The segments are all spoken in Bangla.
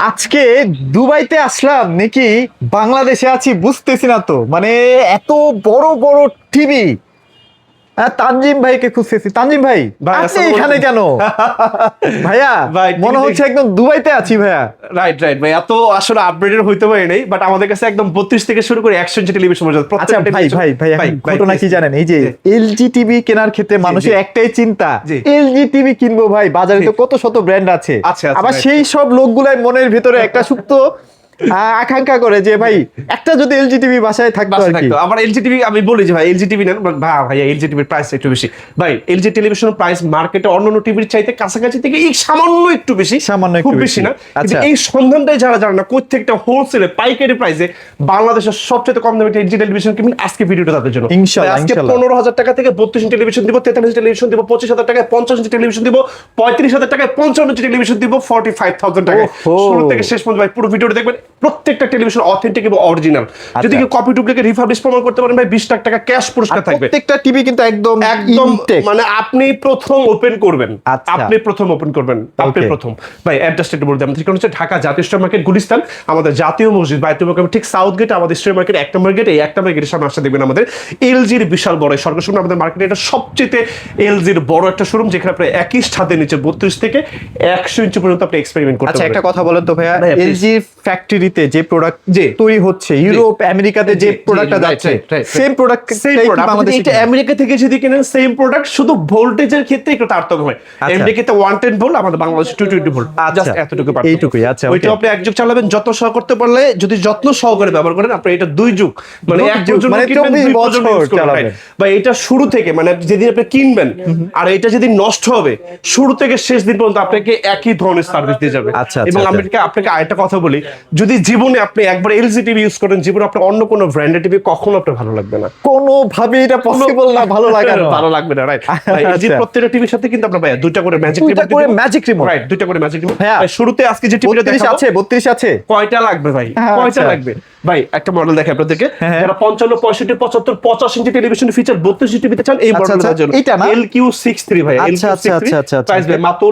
আজকে দুবাইতে আসলাম নাকি বাংলাদেশে আছি বুঝতেছি না তো, মানে এত বড় বড় টিভি। তানজিম ভাইকে খুঁজতেছি। তানজিম ভাই, আপনি এখানে কেন? ভাইয়া মনে হচ্ছে একদম দুবাইতে আছি ভাইয়া। রাইট রাইট ভাই, এত আসলে আপডেটেড হইতে পারি নাই, বাট আমাদের কাছে একদম 32 থেকে শুরু করে 100 ইঞ্চি টেলিভিশন পর্যন্ত। আচ্ছা ভাই ভাই ভাই, ঘটনা কি জানেন? এই যে এলজি টিভি কেনার ক্ষেত্রে মানুষের একটাই চিন্তা, এলজি টিভি কিনবো ভাই, বাজারে তো কত শত ব্র্যান্ড আছে। আবার সেই সব লোকগুলাই মনের ভিতরে একটা সুপ্ত আকাঙ্ক্ষা করে যে ভাই একটা যদি এলজি টিভি বাসায় থাকতো আর কি। আমার এলজি টিভি আমি বলি যে ভাই এলজি টিভি নেন, ভাই এলজি টিভির প্রাইস একটু বেশি ভাই। এলজি টেলিভিশনের প্রাইস মার্কেটে অন্যান্য টিভির চাইতে কাছাকাছি থেকে এই সামান্য একটু বেশি, খুব বেশি না। কিন্তু এই সন্ধানটাই যারা জানে না কোত্থেকটা হোলসেলে পাইকারি প্রাইসে বাংলাদেশের সবচেয়ে কম দামে এলজি টেলিভিশন কিনবেন, আজকে ভিডিওটা তাদের জন্য। ইনশাআল্লাহ আজকে 15,000 টাকা থেকে 32 ইঞ্চি টেলিভিশন দিব, 43 ইঞ্চি টেলিভিশন দিব, 25,000 টাকায় 50 ইঞ্চি টেলিভিশন দিব, 35,000 টাকায় 55 ইঞ্চি টেলিভিশন দিব, 45,000 টাকায়। শুরু থেকে শেষ পর্যন্ত ভাই পুরো ভিডিওটা দেখবেন। প্রত্যেকটা টেলিভিশন অথেন্টিক এবং অরিজিনাল। যদি কেউ কপি ডুপ্লিকেট রিফার্বিশ প্রমাণ করতে পারেন ভাই 20 লাখ টাকা ক্যাশ পুরস্কার থাকবে। প্রত্যেকটা টিভি কিন্তু একদম মানে আপনি প্রথম ওপেন করবেন, আপনি প্রথম ভাই অ্যাড্রেসটা একটু বলে দেন। ঠিকানা হচ্ছে ঢাকা জাতীয় স্টক মার্কেট গুলিস্তান, আমাদের জাতীয় মসজিদ বাইতুল মোকাররম ঠিক সাউথ গেট, আমাদের স্টক মার্কেট 1 নম্বর গেট। এই 1 নম্বর গেটের সামনে আসলে দেখবেন আমাদের এলজির বিশাল বড় সরকার শোরুম। আমাদের মার্কেটে এটা সবচেয়ে এলজির বড় একটা শোরুম, যেখানে আপনি একই ছাদের নিচে 32 থেকে 100 ইঞ্চি পর্যন্ত আপনি এক্সপেরিমেন্ট করতে পারবেন। আচ্ছা একটা কথা বলেন তো ভাইয়া, এলজি ফ্যাক্টরিতে যে প্রোডাক্ট তৈরি হচ্ছে ইউরোপ আমেরিকাতে যে প্রোডাক্টটা যাচ্ছে সেম প্রোডাক্ট বাংলাদেশে এটা আমেরিকা থেকে যদি কিনেন সেম প্রোডাক্ট, শুধু ভোল্টেজের ক্ষেত্রে একটু তারতম্য হয়। আমেরিকাতে 110 ভোল্ট, আমাদের বাংলাদেশে 220 ভোল্ট, জাস্ট এতটুকু পার্থক্য। এইটুকুই। আচ্ছা ওইটা আপনি এক যুগ চালাবেন যত্ন সহ করতে পারলে, যদি যত্ন সহকারে ব্যবহার করেন আপনি এটা 2 যুগ মানে এক যুগ মানে 24 বছর চালাবেন ভাই। এটা শুরু থেকে মানে যেদিন আপনি কিনবেন আর এটা যেদিন নষ্ট হবে, শুরু থেকে শেষ দিন পর্যন্ত আপনাকে একই ধরনের সার্ভিস দিয়ে যাবে। এবং আমেরিকা আপনাকে আরেকটা কথা বলি, যদি জীবনে আপনি একবার এলজি টিভি ইউজ করেন, জীবনে আপনার অন্য কোনো ব্র্যান্ডের টিভি কখনো আপনার ভালো লাগবে না, কোনোভাবে এটা পসিবল না ভালো লাগবে না, ভালো লাগবে না। রাইট, এলজি প্রত্যেকটা টিভির সাথে কিন্তু আপনার ভাই দুইটা করে ম্যাজিক রিমোট, রাইট, দুইটা করে ম্যাজিক রিমোট। শুরুতে আজকে যে টিভিটা দেখাবো 32 আছে, কয়টা লাগবে ভাই, কয়টা লাগবে ভাই? একটা মডেল দেখাই আপনাদেরকে, যারা 55 65 75 50 ইঞ্চি টেলিভিশন ফিচার 32 ইঞ্চি টিভিতে চান, এই মডেলটার জন্য LQ63 ভাই। LQ63 প্রাইস ভাই মাত্র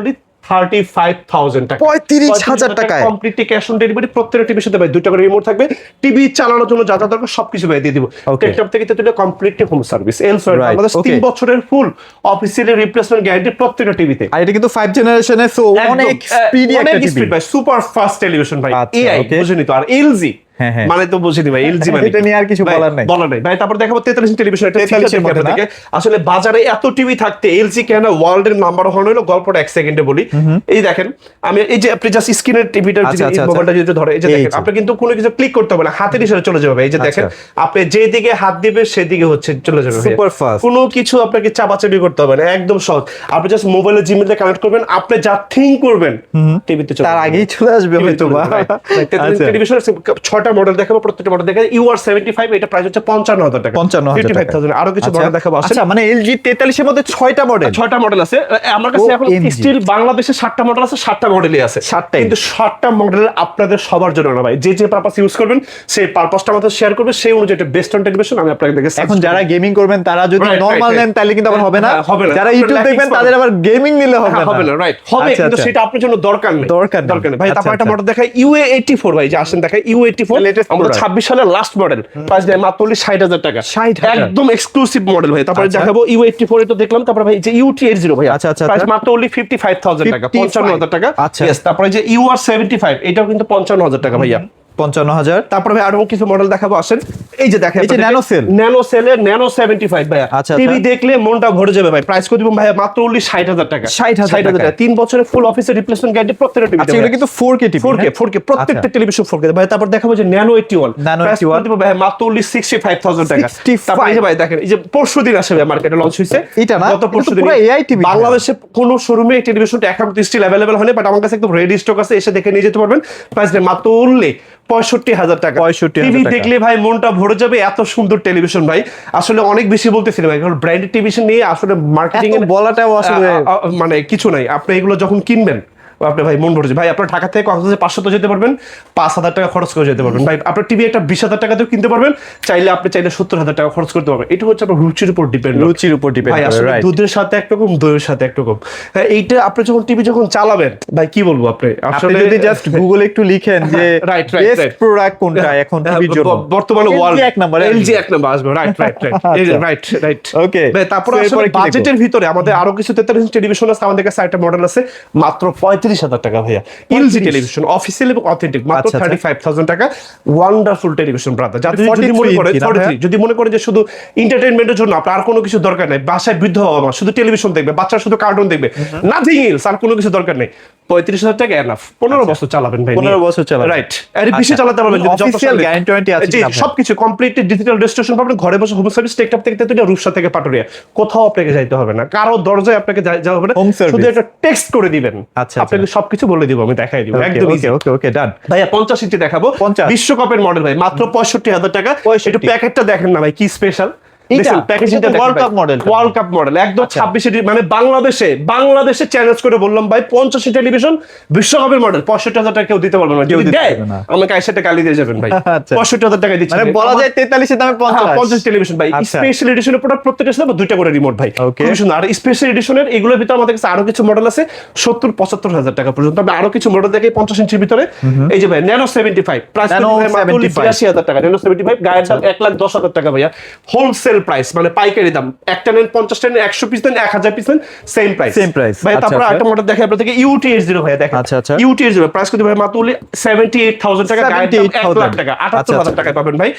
35,000 টাকা, 35,000 টাকায় কমপ্লিটলি ক্যাশ অন ডেলিভারি। প্রত্যেকটা টিভির সাথে ভাই দুইটা করে রিমোট থাকবে, টিভি চালানোর জন্য যা যা দরকার সবকিছু ভাই দিয়ে দিব। টেকটপ থেকে তুলে কমপ্লিটলি হোম সার্ভিস। আমাদের 3 বছরের ফুল অফিসিয়ালি রিপ্লেসমেন্ট গ্যারান্টি প্রত্যেকটা টিভিতে। আর এটা কিন্তু 5 জেনারেশনে, সো অনেক স্পিডি একটা টিভি ভাই, সুপার ফাস্ট টেলিভিশন ভাই। এআই বুঝেনি তো, আর এলজি মানে তো বুঝিনি ভাই, এলজি মানে এটা নিয়ে আর কিছু বলার নাই ভাই। তারপর দেখাবো 43 ইঞ্চি টেলিভিশন। এটা ফিচার মধ্যে থেকে আসলে বাজারে এত টিভি থাকতে এলজি কেন ওয়ার্ল্ডের নাম্বার 1 হলো, গল্পটা 1 সেকেন্ডে বলি। এই দেখেন, আমি এই যে আপনি জাস্ট স্ক্রিনের টিভিটার যে মোবাইলটা যদি ধরে, এই যে দেখেন, আপনি কিন্তু কোনো কিছু ক্লিক করতে হবে না, হাতের ইশারায় চলে যাবে। এই যে দেখেন, আপনি যেদিকে হাত দিবে সেদিকে হচ্ছে চলে যাবে, সুপার ফাস্ট। কোনো কিছু আপনাকে চাপাচাপি করতে হবে না, একদম সহজ। আপনি জাস্ট মোবাইলে জিমেইলে কানেক্ট করবেন, আপনি যা থিংক করবেন টিভিতে চলে, তার আগেই চলে আসবে হয়তো বা। 43 টেলিভিশনের 6টা মডেল দেখাবো, প্রত্যেকটা মডেল দেখেন UR75, এটা প্রাইস হচ্ছে 55,000 টাকা, 55,000। আরো কিছু মডেল দেখাবো। আচ্ছা মানে LG 43 এর মধ্যে 6টা মডেল আছে আমার কাছে। এখন স্টিল বাংলাদেশে 7টা মডেল আছে, 7টা মডেলই আছে, কিন্তু 7টা মডেল আপনাদের সবার জন্য না ভাই। যে পারপাস ইউজ করবেন সেই পারপাসটা আমাদের শেয়ার করবে, সেই অনুযায়ী এটা বেস্ট অন টেলিভিশন আমি আপনাকে দেখে। এখন যারা গেমিং করবেন তারা যদি নরমাল নেন তাহলে কিন্তু আবার হবে না, যারা ইউটিউব দেখবেন তাদের আবার গেমিং নিলে হবে না, রাইট হবে, কিন্তু সেটা আপনার জন্য দরকার নেই ভাই। তারপর একটা মডেল দেখাই UA84 ভাই, যে আসেন দেখাই UA84 আমাদের 26 সালের লাস্ট মডেল, প্রাইস দেয় মাত্র 60,000 টাকা, একদম এক্সক্লুসিভ মডেল ভাই। তারপরে দেখাবো U84, এটা দেখলাম। তারপরে ভাই যে UT80 ভাই, প্রাইস মাত্র 55,000 টাকা, 55,000 টাকা। তারপরে যে UR75, এটাও কিন্তু 55,000 টাকা ভাইয়া, 55,000। তারপরে আরো কিছু মডেল দেখাবো, আসেন। এই যে দেখেন, এই যে ন্যানোসেলের ন্যানো 75 ভাইয়া, টিভি দেখলে মনটা ভরে যাবে ভাই। প্রাইস কত দিব ভাইয়া? মাত্র 60,000 টাকা, 60,000 টাকা। 3 বছরের ফুল অফিসের রিপ্লেসমেন্ট গ্যারান্টি প্রত্যেকটা টিভি। আচ্ছা এটা কিন্তু 4K টিভি, 4K প্রত্যেকটা টেলিভিশন 4K ভাই। তারপর দেখাবো যে ন্যানো 81, প্রাইস কত দিব ভাই? মাত্র 65,000 টাকা। তারপর এই যে ভাই দেখেন, এই যে পরশুদিন আসে ভাই, মার্কেটে লঞ্চ হইছে এটা না, গত পরশুদিন। পুরো এআই টিভি বাংলাদেশে কোন শোরুমে এই টেলিভিশনটা এখন স্টিল अवेलेबल হয়নি, বাট আমার কাছে একদম রেডি স্টক আছে, এসে দেখে নিয়ে যেতে পারবেন। প্রাইস মাত্র 65,000 টাকা। টিভি দেখলে ভাই মনটা ভরে যাবে, এত সুন্দর টেলিভিশন ভাই। আসলে অনেক বেশি বলতেছি না ভাই, কারণ ব্র্যান্ডেড টেলিভিশন নিয়ে আসলে মার্কেটিং এর বলাটাও আসলে মানে কিছু নাই। আপনি এগুলো যখন কিনবেন আপনি ভাই মন ভরে ভাই আপনার ঢাকা থেকে কক্সবাজার 500 তো যেতে পারবেন, 5,000 টাকা খরচ করে যেতে পারবেন ভাই। আপনার টিভি একটা 20,000 টাকাতেও কিনতে পারবেন, চাইলে আপনি চাইলে 70,000 টাকা খরচ করতে পারবেন। এটা হচ্ছে আপনার রুচির উপর ডিপেন্ড, রুচির উপর ডিপেন্ড ভাই। করে, আসলে রাইট। দুধের সাথে একরকম, দইয়ের সাথে একরকম। হ্যাঁ, এইটা আপনি যখন টিভি যখন চালাবেন ভাই, কি বলবো আপনি আপনি যদি জাস্ট গুগলে একটু লিখেন যে রাইট বেস্ট প্রোডাক্ট কোনটা এখন টিভির জন্য, বর্তমানে ওয়ার্ল্ড এক নাম্বার, এলজি এক নাম্বার আসবে। Right right right right. Okay, তারপর আসলে বাজেটের ভিতরে আমাদের আরো কিছু 43 ইঞ্চি টেলিভিশন আছে, আমাদের কাছে একটা মডেল আছে মাত্র 35,000 টাকা ভাইয়া। এলজি টেলিভিশন অফিসিয়াল এবং অথেন্টিক, মাত্র 35,000 টাকা। Wonderful television brother. যাদের যদি মনে করেন 43, যদি মনে করেন যে শুধু এন্টারটেইনমেন্টের জন্য আপনার আর কোনো কিছু দরকার নাই, বাসায় বৃদ্ধ বাবা মা শুধু টেলিভিশন দেখবে, বাচ্চা শুধু কার্টুন দেখবে, নাথিং এলস, আর কোনো কিছু দরকার নেই, 35,000 টাকা এনাফ। 15 বছর চালাবেন ভাই, 15 বছর চালাবেন, রাইট। আর বেশি চালাতে পারবেন যদি অফিসিয়াল গ্যারান্টি ওয়ারেন্টি আছে, জি সবকিছু কমপ্লিটলি ডিজিটাল রেজিস্ট্রেশন পাবেন, ঘরে বসে হোম সার্ভিস, টেকটপ থেকে তেতুলিয়া, রূপসা থেকে পাটুরিয়া, কোথাও আপনাকে যাইতে হবে না, কারো দরজায় আপনাকে যাওয়া হবে না, শুধু একটা টেক্সট করে দিবেন, আপনাকে সবকিছু বলে দিব, আমি দেখাই দিব একদম। ওকে ওকে ডান ভাইয়া 50 ইঞ্চি দেখাবো, বিশ্বকাপের মডেল ভাই, মাত্র 65,000 টাকা। একটু প্যাকেটটা দেখেন না ভাই, কি স্পেশাল ওয়ার্ল্ড কাপ মডেল একদম 26 মানে বাংলাদেশে চ্যালেঞ্জ করে বললাম ভাই, 50 টেলিভিশন বিশ্বকাপের মডেল 65,000 টাকা কেউ দিতে পারবে না, যদি দেয় আমাকে 80 টাকা গালি দিয়ে যাবেন ভাই। 65,000 টাকা দিচ্ছি, মানে বলা যায় 43 এর দামে 50 টেলিভিশন ভাই। স্পেশাল এডিশনের প্রোডাক্ট প্রত্যেকটা সাথে 2টা করে রিমোট ভাই, খুব সুন্দর। আর স্পেশাল এডিশনের এগুলোর ভিতরে আমাদের কাছে আরো কিছু মডেল আছে 70-75,000 টাকা পর্যন্ত। আমি আরো কিছু মডেল দেখি 50 ইঞ্চির ভিতরে। এই যে ভাই ন্যানো 75 প্রাইস মাত্র 82,000 টাকা। ন্যানো 75 গায়ের দাম 1,10,000 টাকা ভাইয়া, হোলসেল প্রাইস, মানে পাইকারি দাম। একটা নেন 50 নেন, 100 পিস নেন, 1000 পিস নেন, সেম প্রাইস ভাই। তারপর একটা মডেল দেখে আপনাদেরকে UT80 ভাই, দেখেন UT80 প্রাইস কত ভাই, মাত্র 78,000 টাকা, গায়ের দাম 1 লাখ টাকা, 78,000 টাকা পাবেন ভাই।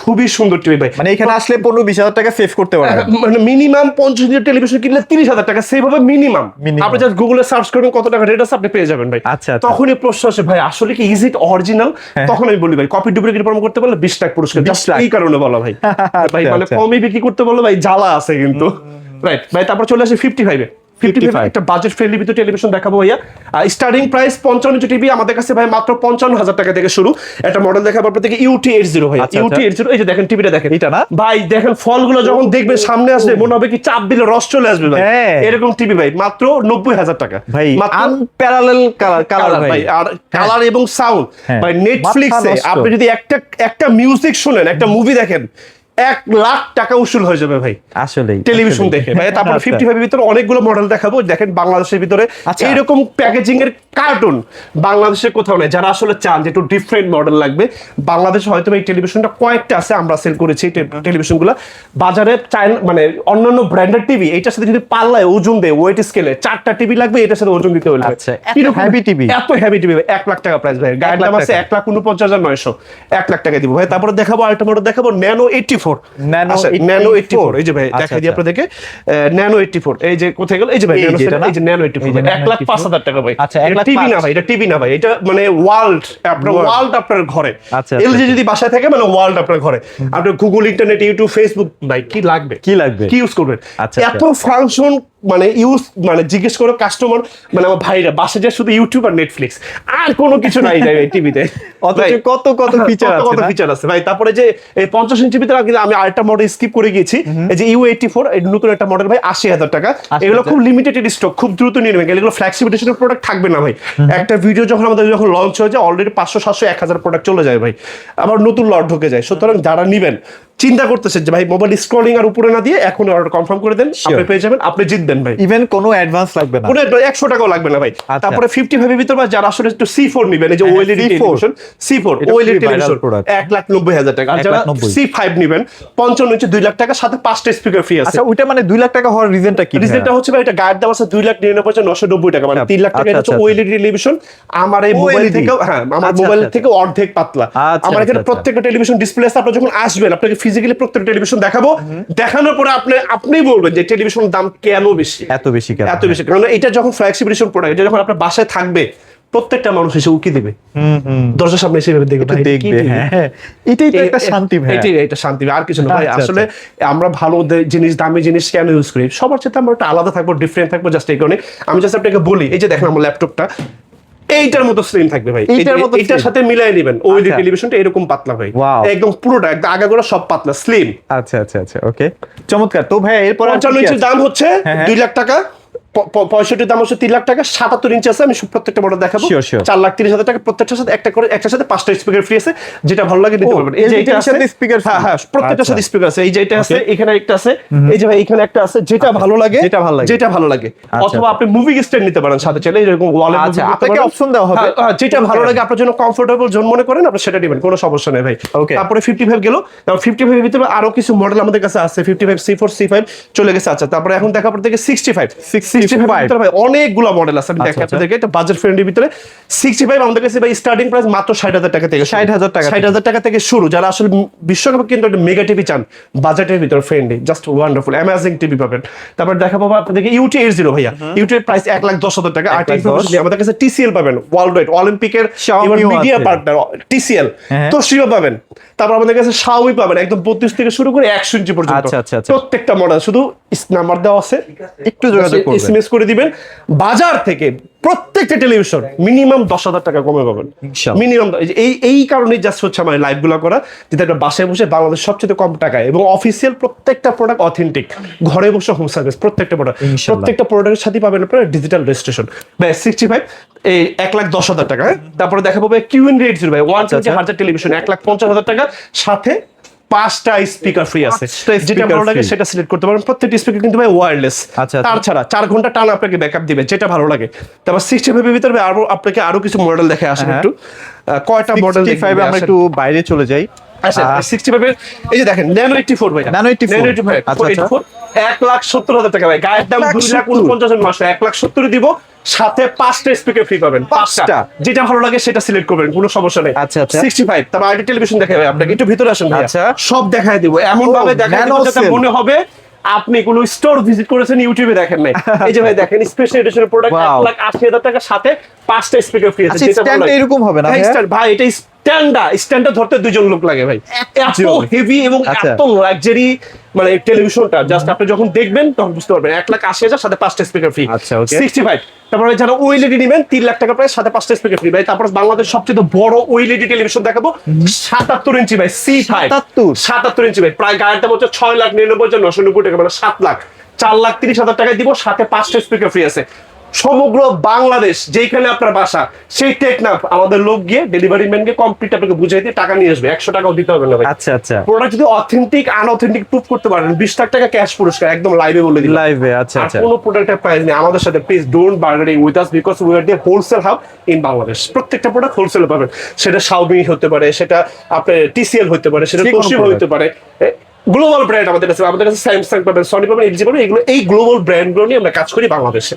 খুবই সুন্দর টিভি ভাই, মানে এখানে আসলে 15-20,000 টাকা সেভ করতে পারবেন, মানে মিনিমাম 50 ইঞ্চি টেলিভিশন কিনলে 30,000 টাকা সেভ হবে মিনিমাম। আপনি জাস্ট গুগলে সার্চ করবেন কত টাকা রেট আছে, আপনি পেয়ে যাবেন ভাই। তখনই প্রশ্ন আসে ভাই আসলে কি ইজ ইট অরিজিনাল, তখন আমি বলি ভাই কপি ডুপ্লিকেট প্রমাণ করতে পারলে 20 লাখ পুরস্কার, জাস্ট এই কারণে বলা ভাই। ভাই মানে কমই বিক্রি করতে বললো ভাই, জ্বালা আছে কিন্তু, রাইট ভাই। তারপর চলে আসে 55 একটা বাজেট ফ্রেন্ডলি ভিতরে টেলিভিশন দেখাবো ভাইয়া। স্টার্টিং প্রাইস 55 ইঞ্চি টিভি আমাদের কাছে ভাই মাত্র 55,000 টাকা থেকে শুরু। একটা মডেল দেখাবো আপনাদেরকে UT80 ভাই, UT80। এই যে দেখেন টিভিটা দেখেন, এটা না ভাই, দেখেন ফলগুলো যখন দেখবেন সামনে আসবে মনে হবে কি চাপ দিলে রস চলে আসবে ভাই, এরকম টিভি ভাই, মাত্র 90,000 টাকা ভাই, আনপ্যারালাল কালার ভাই, আর কালার এবং সাউন্ড ভাই। নেটফ্লিক্সে আপনি যদি একটা মিউজিক শুনেন, একটা মুভি দেখেন, 1 লাখ টাকা উসুল হয়ে যাবে ভাই আসলে টেলিভিশন দেখে ভাই। তারপরে 55 ভিতরে অনেকগুলো মডেল দেখাবো, দেখেন বাংলাদেশের ভিতরে এইরকম প্যাকেজিং এর কার্টুন বাংলাদেশে কোথাও নেই। যারা আসলে চান যে একটু ডিফারেন্ট মডেল লাগবে, বাংলাদেশে হয়তো এই টেলিভিশনটা কয়েকটা আছে, আমরা সেল করেছি টেলিভিশনগুলো বাজারে। মানে অন্যান্য ব্র্যান্ডেড টিভি এটার সাথে যদি পাল্লায় ওজন দেয়, ওয়েট স্কেলে 4টা টিভি লাগবে, এটার সাথে ওজন দিতে হলে এত হেভি টিভি 1 লাখ টাকা প্রাইস ভাই, গায়ের দাম আছে 1,49,900, 1 লাখ টাকা দিব ভাই। তারপরে দেখাবো আরেকটা মডেল দেখাবো, ন্যানো 84। ন্যানো 84 এই যে ভাই দেখাই দিই আপনাদেরকে, ন্যানো 84 এই যে কোথায় গেল, এই যে ভাই এই যে ন্যানো 84 1,05,000 টাকা ভাই। এটা টিভি না ভাই, এটা টিভি না ভাই, এটা মানে ওয়ার্ল্ড, আপনার ঘরে এলজি যদি বাসায় থাকে মানে ওয়ার্ল্ড আপনার ঘরে। আপনি গুগল, ইন্টারনেট, ইউটিউব, ফেসবুক ভাই কি লাগবে কি ইউজ করবেন, এত ফাংশন মানে মানে জিজ্ঞেস করো কাস্টমার, মানে আমার ভাইরা বাসে যায় শুধু ইউটিউব আর নেটফ্লিক্স, আর কোনো কিছু নাই টিভিতে, কত ফিচার আছে ভাই। তারপরে যে এই 50 ইঞ্চি ভিতরে আমি আরেকটা মডেল স্কিপ করে গিয়েছি, এই যে U84 এই নতুন একটা মডেল ভাই, 80,000 টাকা। এগুলো খুব লিমিটেড স্টক, খুব দ্রুত নিয়ে নেবেন, এগুলো ফ্ল্যাগশিপ এডিশনের প্রোডাক্ট থাকবে না ভাই। একটা ভিডিও যখন লঞ্চ হয়ে যায় অলরেডি 500, 700, 1000 প্রোডাক্ট চলে যায় ভাই, আবার নতুন লট ঢুকে যায়। সুতরাং যারা নিবেন চিন্তা করতেছেন যে ভাই মোবাইল স্ক্রলিং আর উপরে না দিয়ে এখন অর্ডার কনফার্ম করে দেন, আপনি পেয়ে যাবেন, আপনি জিতবেন ভাই। ইভেন কোনো অ্যাডভান্স লাগবে না, কোনো 100 টাকাও লাগবে না ভাই। তারপরে 55 এর ভিতর যারা আসলে একটু C4 নিবেন, এই যে OLED television, C4 OLED television 1,90,000 টাকা। আর যারা C5 নিবেন 55 ইঞ্চি 2 লাখ টাকা, সাথে 5টা স্পিকার ফ্রি আছে। আচ্ছা ওইটা মানে 2 লাখ টাকা হওয়ার রিজনটা কি? রিজনটা হচ্ছে ভাই এটা গায়ের দাম আছে 2,99,990 টাকা, মানে 3 লাখ টাকা। এটা হচ্ছে OLED টেলিভিশন। আমার এই মোবাইল থেকেও আমার মোবাইল থেকে অর্ধেক পাতলা। আমার এখানে প্রত্যেকটা টেলিভিশন ডিসপ্লে আছে। আপনি যখন আসবেন আপনাকে ফিজিক্যালি প্রত্যেকটা টেলিভিশন দেখাবো, দেখানোর পরে আপনি বলবেন যে টেলিভিশনের দাম কেন বেশি, এত বেশি। কারণ এটা যখন ফ্ল্যাগশিপ এডিশন প্রোডাক্ট, এটা যখন আপনার বাসায় থাকবে প্রত্যেকটা মানুষ এসে উকি দেবে, দরজার সামনে এসে দেখবে। হ্যাঁ এটাই তো একটা শান্তি ভাই, এটা শান্তি আর কিছু না ভাই। আসলে আমরা ভালো জিনিস, দামি জিনিস কেন ইউজ করি, সবার সাথে আমরা একটা আলাদা থাকবো, ডিফারেন্ট থাকবো, জাস্ট এই কারণে। আমি জাস্ট আপনাকে বলি, এই যে দেখেন আমার ল্যাপটপটা এইটার মতো স্লিম থাকবে ভাই, এইটার সাথে মিলাই নেবেন। OLED টেলিভিশনটা এরকম পাতলা ভাই, একদম পুরোটা একদম আগাগোড়া সব পাতলা স্লিম। আচ্ছা ওকে চমৎকার। তো ভাই এরপর 55 ইঞ্চির দাম হচ্ছে 2 লাখ টাকা। 65 দাম হচ্ছে 3 লাখ টাকা, 77 ইঞ্চি আছে, আমি প্রত্যেকটা মডেল দেখাবো। 4,30,000 টাকা প্রত্যেকটার সাথে একটা করে, একটার সাথে 5টা স্পিকার ফ্রি আছে, যেটা ভালো লাগে নিতে পারবেন। এই যে এটা আছে স্পিকার, হ্যাঁ প্রত্যেকটার সাথে স্পিকার আছে। এই যে এটা আছে, এখানে একটা আছে, এই যে ভাই এখানে একটা আছে, যেটা ভালো লাগে, যেটা ভালো লাগে। অথবা আপনি মুভি স্ট্যান্ড নিতে পারেন সাথে, চাইলে এরকম ওয়ালে মুভি করতে আপনাকে পারেন, অপশন দেওয়া হবে। যেটা ভালো লাগে আপনার জন্য কমফোর্টেবল জোন মনে করেন, আপনি সেটা নেবেন, কোনো সমস্যা নেই ভাই। তারপরে 55 গেল, 55 এর ভিতরে আরো কিছু মডেল আমাদের কাছে আছে, 55 C4 C5 চলে গেছে। আচ্ছা, তারপরে এখন দেখা পড়তে থেকে 65 ভিতরে ভাই অনেকগুলো মডেল আছে, আমি দেখাই আপনাদেরকে। এটা বাজেট ফ্রেন্ডলি ভিতরে 65 আমাদের কাছে ভাই স্টার্টিং প্রাইস মাত্র 60,000 টাকা থেকে, 60,000 টাকা থেকে শুরু। যারা আসলে বিশ্বকাপ কিন্তু একটা মেগা টিভি চান বাজেটের ভিতরে, friendly, just wonderful amazing TV পাবেন। তারপর দেখা পাবো আপনাদেরকে UT 80 ভাইয়া, UT এর প্রাইস 1,10,000 টাকা। আমাদের কাছে TCL পাবেন, ওয়ার্ল্ড ওয়াইড অলিম্পিকের মিডিয়া পার্টনার TCL, তোশিবা পাবেন। তারপর আমাদের কাছে Xiaomi পাবেন, একদম 32 থেকে শুরু করে 100 ইঞ্চি পর্যন্ত প্রত্যেকটা মডেল। শুধু নাম্বার দেওয়া আছে, একটু যোগাযোগ করবেন, SMS করে দিবেন। বাজার থেকে প্রত্যেকটা টেলিভিশন মিনিমাম 10,000 টাকা কমে পাবেন, মিনিমাম। এই কারণেই জাস্ট হচ্ছে আমার লাইভ গুলো করা, যেটা একটা বাসায় বসে বাংলাদেশ সবচেয়ে কম টাকায় এবং অফিসিয়াল প্রত্যেকটা প্রোডাক্ট অথেন্টিক, ঘরে বসে হোম সার্ভিস, প্রত্যেকটা প্রোডাক্টের সাথে পাবেন আপনারা ডিজিটাল রেজিস্ট্রেশন। ভাই 65 এই 1,10,000 টাকা। তারপরে দেখা পাবে QN 80 ভাই 120 টেলিভিশন 1,50,000 টাকা, সাথে 5টা স্পিকার ফ্রি আছে, যেটা ভালো লাগে সেটা সিলেক্ট করতে পারেন। প্রত্যেকটা স্পিকার কিন্তু ভাই ওয়্যারলেস, তার ছাড়া 4 ঘন্টা টানা আপনাকে ব্যাকআপ দিবে, যেটা ভালো লাগে। তারপর 65 এর ভিতরে আপনাকে আরো কিছু মডেল দেখে আসেন একটু, কয়টা মডেল 65 আমরা একটু বাইরে চলে যাই। আচ্ছা 65 এর এই যে দেখেন Nano 84 ভাই, Nano 84 1,70,000 টাকা ভাই, গায়ের দাম 2,49,000 মাসে 1,70,000 দিব, সাথে 5টা স্পিকার ফ্রি পাবেন, 5টা, যেটা ভালো লাগে সেটা সিলেক্ট করবেন, কোনো সমস্যা নেই। 65 তারপর আইডি টেলিভিশন দেখাবে আপনাকে, একটু ভিতরে আসেন ভাই, সব দেখায় দিব, এমন ভাবে দেখায় দিব যাতে মনে হবে আপনি কোন স্টোর ভিজিট করেছেন, ইউটিউবে দেখেন নাই। এই যে ভাই দেখেন স্পেশাল এডিশনের প্রোডাক্ট 1,80,000 টাকা, সাথে 5টা স্পিকার ফ্রি আছে, যেটা ভালো লাগে। এরকম হবে না ভাই, এটা স্ট্যান্ডার্ড ধরতে 2 জন লোক লাগে ভাই, এত হেভি এবং এত লাক্সারি মানে টেলিভিশনটা জাস্ট আপনি যখন দেখবেন তখন বুঝতে পারবেন। 1,80,000 সাথে 5টা স্পিকার ফ্রি। 65 তারপরে যারা ওএলইডি নেবেন 3 লাখ টাকা প্রাইস, সাথে 5টা স্পিকার ফ্রি ভাই। তারপর বাংলাদেশ সবচেয়ে বড় ওএলইডি টেলিভিশন দেখাবো, 77 ইঞ্চি ভাই, C5 77 ইঞ্চি ভাই, প্রায় গায়ের দাম হচ্ছে 6,99,990 টাকা, মানে 7 লাখ, 4,30,000 টাকায় দিব, সাথে 5টা স্পিকার ফ্রি আছে। সমগ্র বাংলাদেশ যেখানে আপনার বাসা, সেই টেকনাফ আমাদের লোক গিয়ে ডেলিভারি ম্যানকে কমপ্লিট আপনাকে বুঝিয়ে দিয়ে টাকা নিয়ে আসবে, 100 টাকাও দিতে হবে না ভাই। প্রোডাক্ট যদি অথেন্টিক আনঅথেন্টিক প্রুফ করতে পারেন, 20 লাখ টাকা ক্যাশ পুরস্কার, একদম লাইভে বলে দিলাম। কোনো প্রোডাক্টের প্রাইস নেই আমাদের সাথে। Please don't bargaining with us, because we are the wholesale hub in Bangladesh. প্রত্যেকটা প্রোডাক্ট হোলসেলে পাবেন, সেটা Xiaomi হতে পারে, সেটা আপনার TCL হতে পারে, সেটা তোশিবা হতে পারে, গ্লোবাল ব্র্যান্ড আমাদের কাছে স্যামসাং পাবেন, সনি পাবেন, এলজি পাবেন, এগুলো এই গ্লোবাল ব্র্যান্ড গুলো নিয়ে আমরা কাজ করি বাংলাদেশে।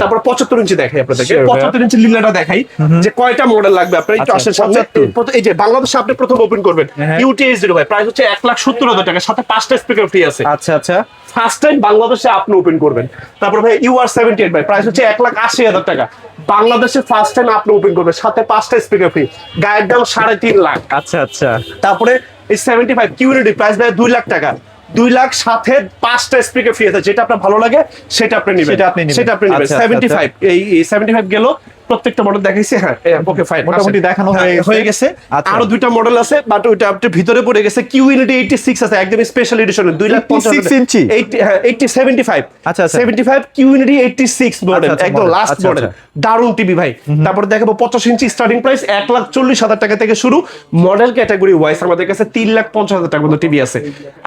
তারপর 75 ইঞ্চি দেখাই আপনাদেরকে, 75 ইঞ্চি লীলাটা দেখাই যে কয়টা মডেল লাগবে আপনার, একটু আসেন সামনে। এই যে বাংলাদেশে আপনি প্রথম ওপেন করবেন UT 80 ভাই, প্রাইস হচ্ছে 1,70,000 টাকা, সাথে 5টা স্পিকার ফ্রি আছে। ফার্স্ট টাইম বাংলাদেশে আপনি ওপেন করবেন। তারপর ভাই UR 78 ভাই, প্রাইস হচ্ছে 1,80,000 টাকা, বাংলাদেশে ফার্স্ট টাইম আপনি ওপেন করবেন, সাথে 5টা স্পিকার ফ্রি, গায়ের দাম 3.5 লাখ। তারপরে এই 75 কিউনিটি প্রাইস ভাই 2 লাখ টাকা, 2 লাখ, সাথে 5টা স্পিকার ফ্রি আছে, যেটা আপনার ভালো লাগে সেটা আপনি নেবেন, সেটা আপনি নেবেন। 75 এই 75 গেল, প্রত্যেকটা মডেল দেখাইছি। হ্যাঁ ওকে ফাইন, মোটামুটি দেখানো হয়ে গেছে। আরো 2টা মডেল আছে, বাট ওইটা আপনি ভিতরে পড়ে গেছে। কিউনিটি 86 আছে, একদম স্পেশাল এডিশন, 2,50,000 ইঞ্চি, 75 75 কিউনিটি 86 মডেল, একদম লাস্ট মডেল, দারুন টিভি ভাই। তারপর দেখাবো 85 ইঞ্চি, স্টার্টিং প্রাইস 1,40,000 টাকা থেকে শুরু, মডেল ক্যাটাগরি ওয়াইজ আমাদের কাছে 3,50,000 টাকার মতো টিভি আছে।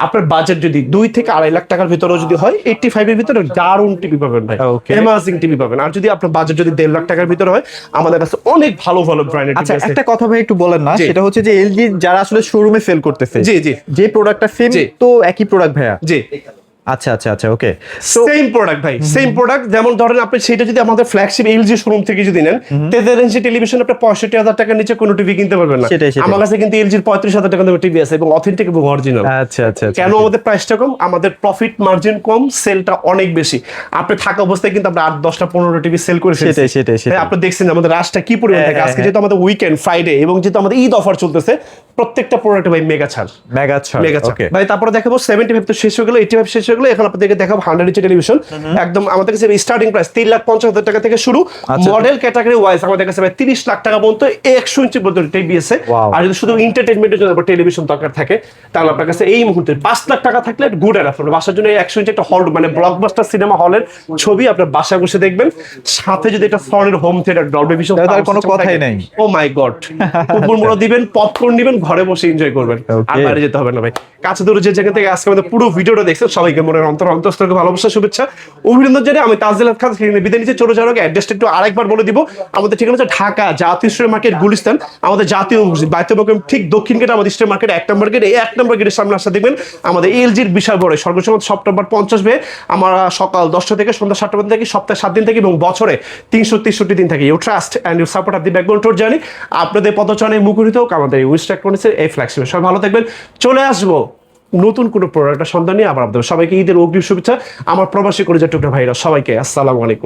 আপনার বাজেট যদি 2 থেকে 2.5 লাখ টাকার ভিতরেও যদি হয়, 85 এর ভিতরে দারুন টিভি পাবেন ভাই, অ্যামেজিং টিভি পাবেন। আর যদি আপনার বাজেট যদি 1.5 লাখ টাকার ভিতরে হয়, আমাদের কাছে অনেক ভালো ভালো ব্র্যান্ডের টিভি আছে। একটা কথা ভাই একটু বলেন না, সেটা হচ্ছে যে এলজি যারা আসলে শোরুমে সেল করতেছে, যে প্রোডাক্টটা সেম তো একই প্রোডাক্ট ভাইয়া? আচ্ছা ওকে, সেম প্রোডাক্ট ভাই, সেম প্রোডাক্ট। যেমন ধরেন আপনি সেটা যদি আমাদের ফ্ল্যাগশিপ এলজি শোরুম থেকে যদি নেন, তেদের রেঞ্জে টেলিভিশন আপনি 65,000 টাকার নিচে কোনো টিভি কিনতে পারবেন না। আমার কাছে কিন্তু এলজির 35,000 টাকা দামের টিভি আছে, এবং অথেন্টিক এবং অরিজিনাল। কেন আমাদের প্রাইসটা কম? আমাদের প্রফিট মার্জিন কম, সেলটা অনেক বেশি। আপনি থাকা অবস্থায় কিন্তু আমরা 8, 10টা 15টা টিভি সেল করে ফেলছি। সেটাই আপনি দেখছেন আমাদের রাশটা কি পরিমাণ থাকে। আজকে যেহেতু আমাদের উইকেন্ড, ফ্রাইডে, এবং যেহেতু আমাদের ঈদ অফার চলতেছে, প্রত্যেকটা প্রোডাক্টে ভাই মেগা ছাড় ভাই। তারপরে দেখাবো 75 তো শেষ হয়ে গেল, 85 শেষ হয়ে গেল, মডেলগুলো এখন আপনাদেরকে দেখাবো 100 ইঞ্চি টেলিভিশন, একদম আমাদের কাছে স্টার্টিং প্রাইস 3,50,000 টাকা থেকে শুরু। মডেল ক্যাটাগরি ওয়াইজ আমাদের কাছে 30 লাখ টাকা পর্যন্ত 100 ইঞ্চি পর্যন্ত টিভি আছে। আর যদি শুধু এন্টারটেইনমেন্টের জন্য টেলিভিশন দরকার থাকে তাহলে আপনার কাছে এই মুহূর্তে 5 লাখ টাকা থাকলে গুড এনাফ। বাসার জন্য 100 ইঞ্চি একটা হল, মানে ব্লকবাস্টার সিনেমা হলের ছবি আপনার বাসায় বসে দেখবেন, সাথে যদি একটা ফরের হোম থিয়েটার ডলবি ভিশন, তার কোনো কথাই নাই। ও মাই গড, মুড়মুড় দিবেন, পপকর্ন দিবেন, ঘরে বসে এনজয় করবেন, আর বাইরে যেতে হবে না ভাই। কাছে দূরে যে জায়গা থেকে আজকে আমাদের পুরো ভিডিওটা দেখছেন সবাইকে মনের অন্তঃস্থল ভালোবাসা, শুভেচ্ছা, অভিনন্দন জানিয়ে আমি তাজদিল খান বিদায় নিতে চলে যাওয়ার আগে অ্যাড্রেসটা একটু আরেকবার বলে দিব। আমাদের ঠিকানা হচ্ছে ঢাকা জাতীয় স্ট্রিট মার্কেট গুলিস্তান, আমাদের জাতীয় মসজিদ বাইতুল মোকাররম ঠিক দক্ষিণ গেটে আমাদের স্ট্রিট মার্কেট 1 নম্বর গেট। এই 1 নম্বর গেটের সামনে আসা দেখবেন আমাদের এলজির বিশাল বড় সর্বসময় সেপ্টেম্বর 50 বে আমরা সকাল 10টা থেকে সন্ধ্যা 7টা পর্যন্ত থাকি, সপ্তাহে 7 দিন থাকি এবং বছরে 363 দিন থাকি। You trust and you support of the backbone to our journey. আপনাদের পদচারণায় মুখরিত হোক আমাদের এই উইস্ট ইলেকট্রনিক্সের এই ফ্ল্যাগশিপ। সবাই ভালো থাকবেন, চলে আসবো নতুন কোনো প্রোডাক্টের সন্ধান নিয়ে আবার আপনাদের সবাইকে ঈদের অগ্রিম শুভেচ্ছা। আমার প্রবাসী কলিজার টুকরা ভাইরা সবাইকে আসসালামু আলাইকুম।